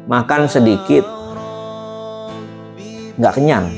Makan sedikit nggak kenyang,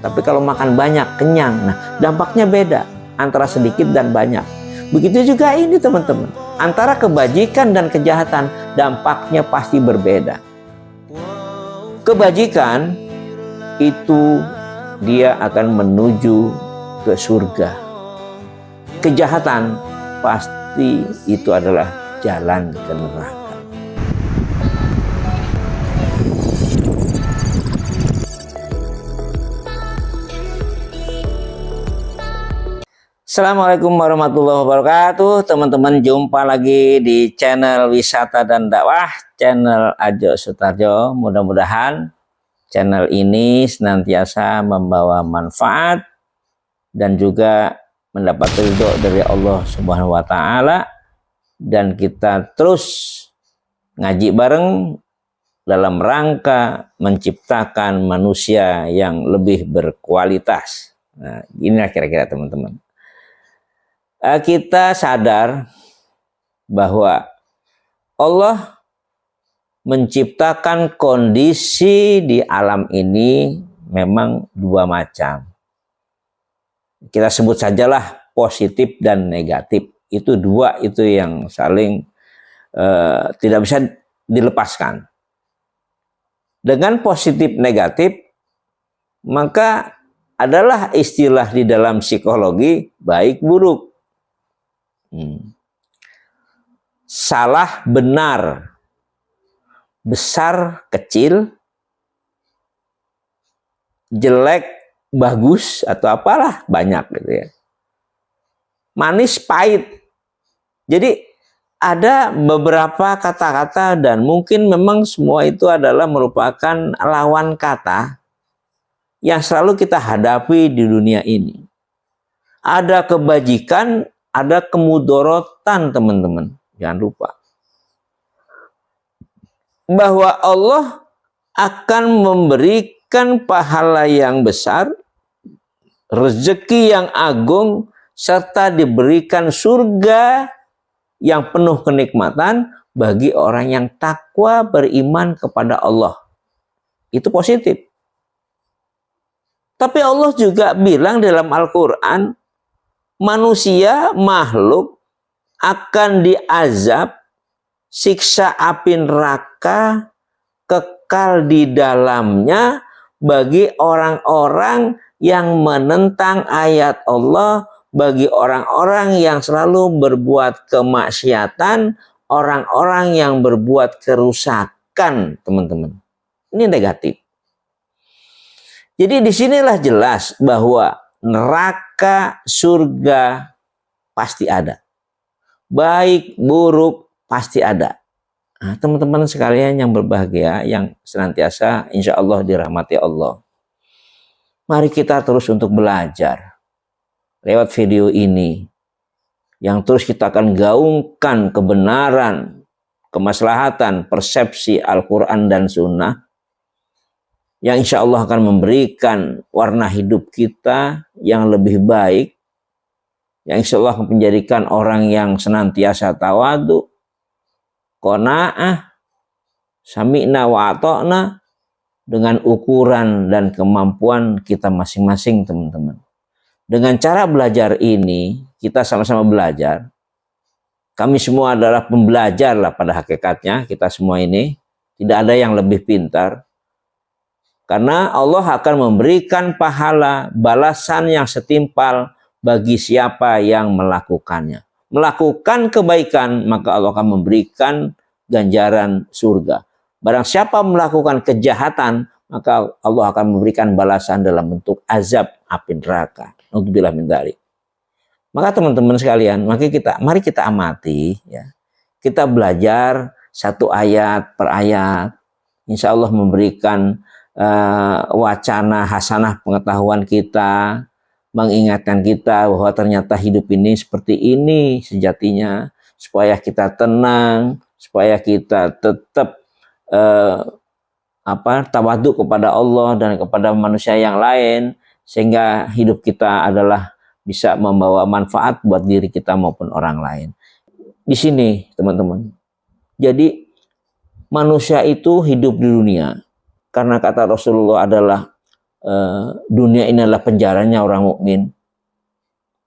tapi kalau makan banyak kenyang. Nah, dampaknya beda antara sedikit dan banyak. Begitu juga ini teman-teman, antara kebajikan dan kejahatan dampaknya pasti berbeda. Kebajikan itu dia akan menuju ke surga. Kejahatan pasti itu adalah jalan ke neraka. Assalamualaikum warahmatullahi wabarakatuh. Teman-teman, jumpa lagi di channel Wisata dan Dakwah, channel Ajo Sutarjo. Mudah-mudahan channel ini senantiasa membawa manfaat dan juga mendapat ridho dari Allah Subhanahu wa Ta'ala, dan kita terus ngaji bareng dalam rangka menciptakan manusia yang lebih berkualitas. Nah, inilah kira-kira teman-teman. Kita sadar bahwa Allah menciptakan kondisi di alam ini memang dua macam. Kita sebut sajalah positif dan negatif. Itu dua itu yang saling tidak bisa dilepaskan. Dengan positif negatif, maka adalah istilah di dalam psikologi baik buruk. Salah benar, besar kecil, jelek bagus, atau apalah banyak gitu ya. Manis pahit. Jadi ada beberapa kata-kata dan mungkin memang semua itu adalah merupakan lawan kata yang selalu kita hadapi di dunia ini. Ada kebajikan, ada kemudorotan teman-teman. Jangan lupa bahwa Allah akan memberikan pahala yang besar, rezeki yang agung, serta diberikan surga yang penuh kenikmatan bagi orang yang takwa beriman kepada Allah. Itu positif. Tapi Allah juga bilang dalam Al-Quran, manusia, makhluk akan diazab siksa api neraka kekal di dalamnya bagi orang-orang yang menentang ayat Allah, bagi orang-orang yang selalu berbuat kemaksiatan, orang-orang yang berbuat kerusakan, teman-teman. Ini negatif. Jadi disinilah jelas bahwa neraka, surga pasti ada. Baik, buruk pasti ada. Nah, teman-teman sekalian yang berbahagia, yang senantiasa insya Allah dirahmati Allah. Mari kita terus untuk belajar lewat video ini, yang terus kita akan gaungkan kebenaran, kemaslahatan, persepsi Al-Quran dan Sunnah, yang insya Allah akan memberikan warna hidup kita yang lebih baik, yang insya Allah akan menjadikan orang yang senantiasa tawadu, qanaah, sami'na wa ata'na, dengan ukuran dan kemampuan kita masing-masing teman-teman. Dengan cara belajar ini, kita sama-sama belajar. Kami semua adalah pembelajar lah pada hakikatnya, kita semua ini. Tidak ada yang lebih pintar. Karena Allah akan memberikan pahala, balasan yang setimpal bagi siapa yang melakukannya. Melakukan kebaikan, maka Allah akan memberikan ganjaran surga. Barang siapa melakukan kejahatan, maka Allah akan memberikan balasan dalam bentuk azab api neraka. Naudzubillah min dzalik. Maka teman-teman sekalian, mari kita amati ya. Kita belajar satu ayat per ayat. Insya Allah memberikan wacana hasanah pengetahuan kita, mengingatkan kita bahwa ternyata hidup ini seperti ini sejatinya, supaya kita tenang, supaya kita tetap tawadhu kepada Allah dan kepada manusia yang lain, sehingga hidup kita adalah bisa membawa manfaat buat diri kita maupun orang lain. Di sini teman-teman, jadi manusia itu hidup di dunia. Karena kata Rasulullah adalah dunia ini adalah penjaranya orang mukmin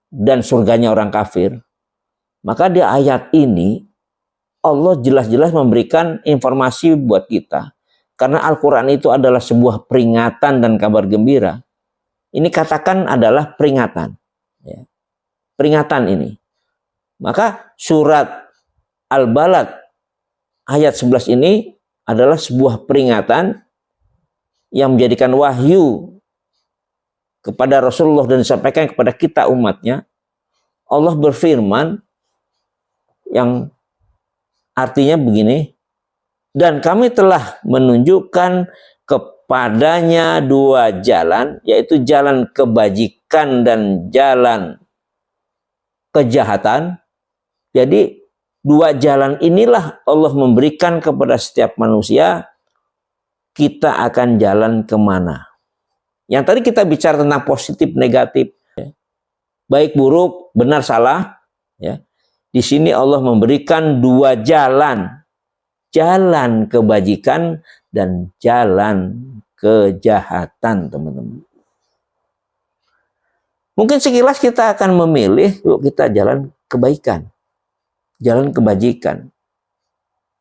dan surganya orang kafir. Maka di ayat ini Allah jelas-jelas memberikan informasi buat kita. Karena Al-Quran itu adalah sebuah peringatan dan kabar gembira. Ini katakan adalah peringatan. Ya. Peringatan ini. Maka surat Al-Balad ayat 11 ini adalah sebuah peringatan yang menjadikan wahyu kepada Rasulullah dan disampaikan kepada kita umatnya. Allah berfirman yang artinya begini, dan kami telah menunjukkan kepadanya dua jalan, yaitu jalan kebajikan dan jalan kejahatan. Jadi dua jalan inilah Allah memberikan kepada setiap manusia, kita akan jalan kemana. Yang tadi kita bicara tentang positif, negatif, baik buruk, benar salah. Ya. Di sini Allah memberikan dua jalan. Jalan kebajikan dan jalan kejahatan, teman-teman. Mungkin sekilas kita akan memilih, yuk kita jalan kebaikan. Jalan kebajikan.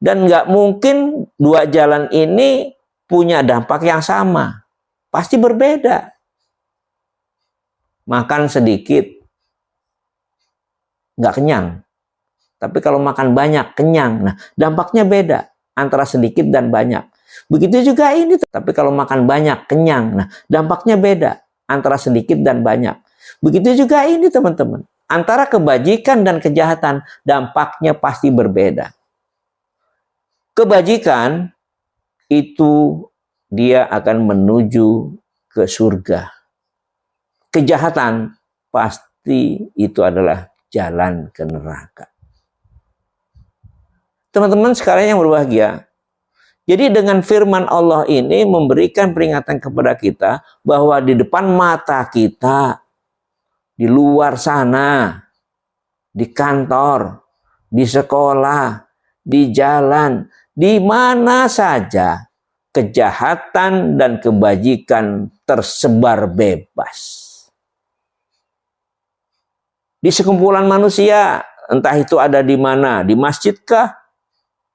Dan nggak mungkin dua jalan ini punya dampak yang sama. Pasti berbeda. Makan sedikit, nggak kenyang. Tapi kalau makan banyak, kenyang. Nah, dampaknya beda antara sedikit dan banyak. Begitu juga ini. Tapi kalau makan banyak, kenyang. Nah, dampaknya beda antara sedikit dan banyak. Begitu juga ini, teman-teman. Antara kebajikan dan kejahatan, dampaknya pasti berbeda. Kebajikan itu dia akan menuju ke surga. Kejahatan pasti itu adalah jalan ke neraka. Teman-teman sekalian yang berbahagia. Jadi dengan firman Allah ini memberikan peringatan kepada kita bahwa di depan mata kita, di luar sana, di kantor, di sekolah, di jalan, di mana saja kejahatan dan kebajikan tersebar bebas. Di sekumpulan manusia, entah itu ada di mana, di masjidkah,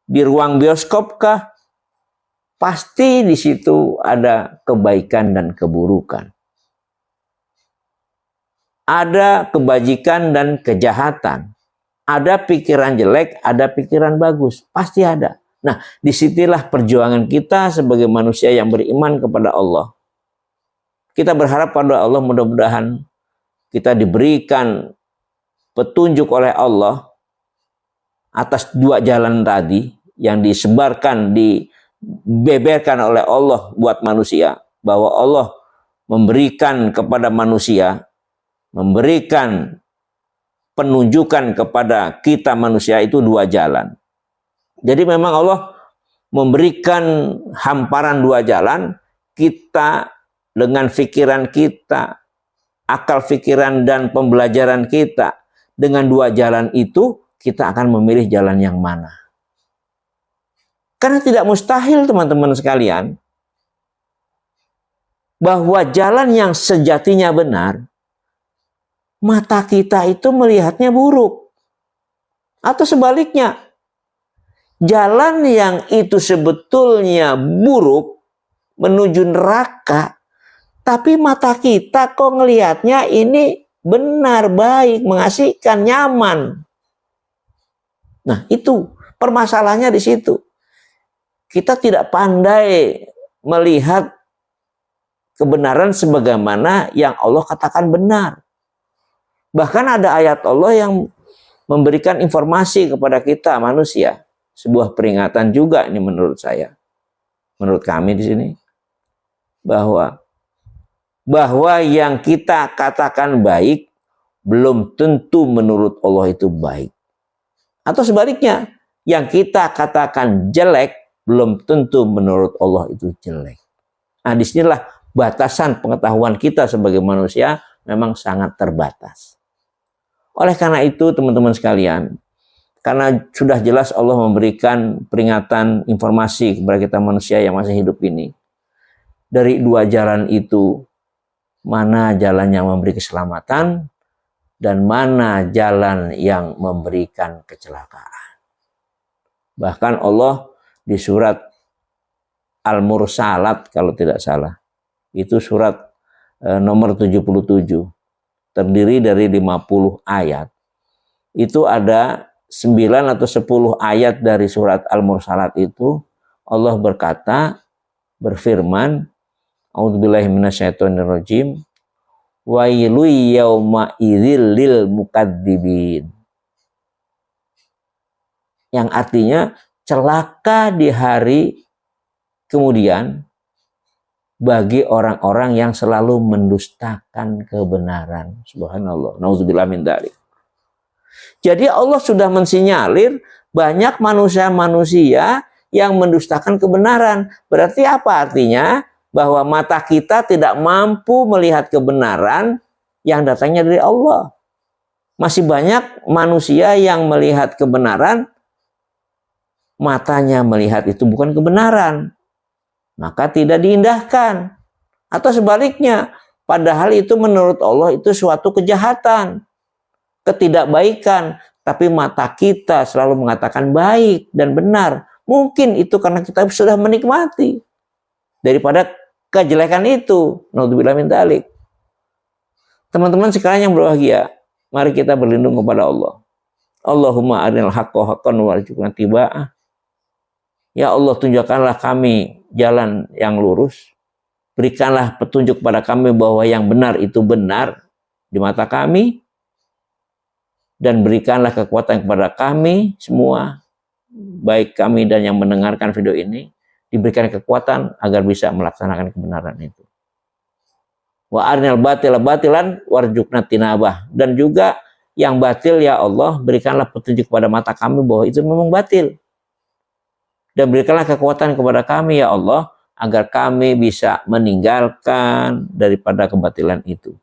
di ruang bioskopkah, pasti di situ ada kebaikan dan keburukan. Ada kebajikan dan kejahatan. Ada pikiran jelek, ada pikiran bagus. Pasti ada. Nah, disitulah perjuangan kita sebagai manusia yang beriman kepada Allah. Kita berharap pada Allah, mudah-mudahan kita diberikan petunjuk oleh Allah atas dua jalan tadi yang disebarkan, dibeberkan oleh Allah buat manusia. Bahwa Allah memberikan kepada manusia, memberikan penunjukan kepada kita manusia itu dua jalan. Jadi memang Allah memberikan hamparan dua jalan, kita dengan pikiran kita, akal pikiran dan pembelajaran kita, dengan dua jalan itu kita akan memilih jalan yang mana. Karena tidak mustahil teman-teman sekalian, bahwa jalan yang sejatinya benar, mata kita itu melihatnya buruk. Atau sebaliknya, jalan yang itu sebetulnya buruk menuju neraka, tapi mata kita kok ngelihatnya ini benar, baik, mengasihkan, nyaman. Nah, itu permasalahannya di situ. Kita tidak pandai melihat kebenaran sebagaimana yang Allah katakan benar. Bahkan ada ayat Allah yang memberikan informasi kepada kita manusia. Sebuah peringatan juga ini menurut saya. Menurut kami di sini. Bahwa yang kita katakan baik belum tentu menurut Allah itu baik. Atau sebaliknya, yang kita katakan jelek belum tentu menurut Allah itu jelek. Nah, disinilah batasan pengetahuan kita sebagai manusia memang sangat terbatas. Oleh karena itu, teman-teman sekalian, Karena sudah jelas Allah memberikan peringatan, informasi kepada kita manusia yang masih hidup ini. Dari dua jalan itu, mana jalan yang memberi keselamatan dan mana jalan yang memberikan kecelakaan. Bahkan Allah di surat Al-Mursalat kalau tidak salah, itu surat nomor 77, terdiri dari 50 ayat. Itu ada 9 atau 10 ayat dari surat Al-Mursalat itu Allah berfirman, A'udzubillahi minasyaitonirrajim, wailu yauma idzil lil mukadzibin. Yang artinya celaka di hari kemudian bagi orang-orang yang selalu mendustakan kebenaran. Subhanallah, nauzubillah min dzalik. Jadi Allah sudah mensinyalir banyak manusia-manusia yang mendustakan kebenaran. Berarti apa artinya? Bahwa mata kita tidak mampu melihat kebenaran yang datangnya dari Allah. Masih banyak manusia yang melihat kebenaran, matanya melihat itu bukan kebenaran, maka tidak diindahkan. Atau sebaliknya, padahal itu menurut Allah itu suatu kejahatan, ketidakbaikan, tapi mata kita selalu mengatakan baik dan benar. Mungkin itu karena kita sudah menikmati daripada kejelekan itu. Naudzubillah min dzalik. Teman-teman sekalian yang berbahagia, mari kita berlindung kepada Allah. Allahumma arinal haqqa haqqan warzuqna tiba'ah. Ya Allah, tunjukkanlah kami jalan yang lurus. Berikanlah petunjuk pada kami bahwa yang benar itu benar di mata kami. Dan berikanlah kekuatan kepada kami semua, baik kami dan yang mendengarkan video ini, diberikan kekuatan agar bisa melaksanakan kebenaran itu. Wa arnal batila batilan warzuqna tinabah. Dan juga yang batil ya Allah, berikanlah petunjuk kepada mata kami bahwa itu memang batil. Dan berikanlah kekuatan kepada kami ya Allah, agar kami bisa meninggalkan daripada kebatilan itu.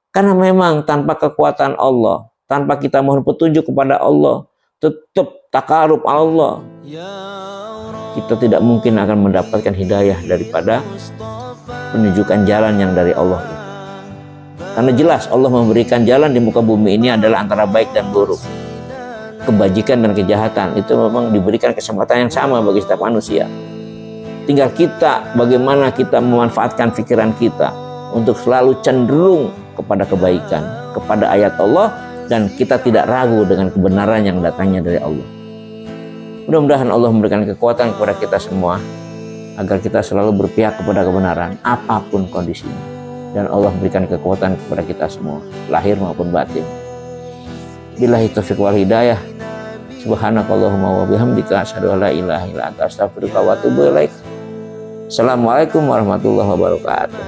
Karena memang tanpa kekuatan Allah, tanpa kita mohon petunjuk kepada Allah, tetap takarub Allah, kita tidak mungkin akan mendapatkan hidayah daripada penunjukan jalan yang dari Allah itu. Karena jelas Allah memberikan jalan di muka bumi ini adalah antara baik dan buruk, kebajikan dan kejahatan. Itu memang diberikan kesempatan yang sama bagi setiap manusia. Tinggal kita bagaimana kita memanfaatkan pikiran kita untuk selalu cenderung kepada kebaikan, kepada ayat Allah, dan kita tidak ragu dengan kebenaran yang datangnya dari Allah. Mudah-mudahan Allah memberikan kekuatan kepada kita semua agar kita selalu berpihak kepada kebenaran apapun kondisinya. Dan Allah berikan kekuatan kepada kita semua, lahir maupun batin. Billahi taufiq wal hidayah. Subhanakallahumma wa bihamdika asyhadu an la ilaha illa anta astaghfiruka wa atubu ilaik. Assalamualaikum warahmatullahi wabarakatuh.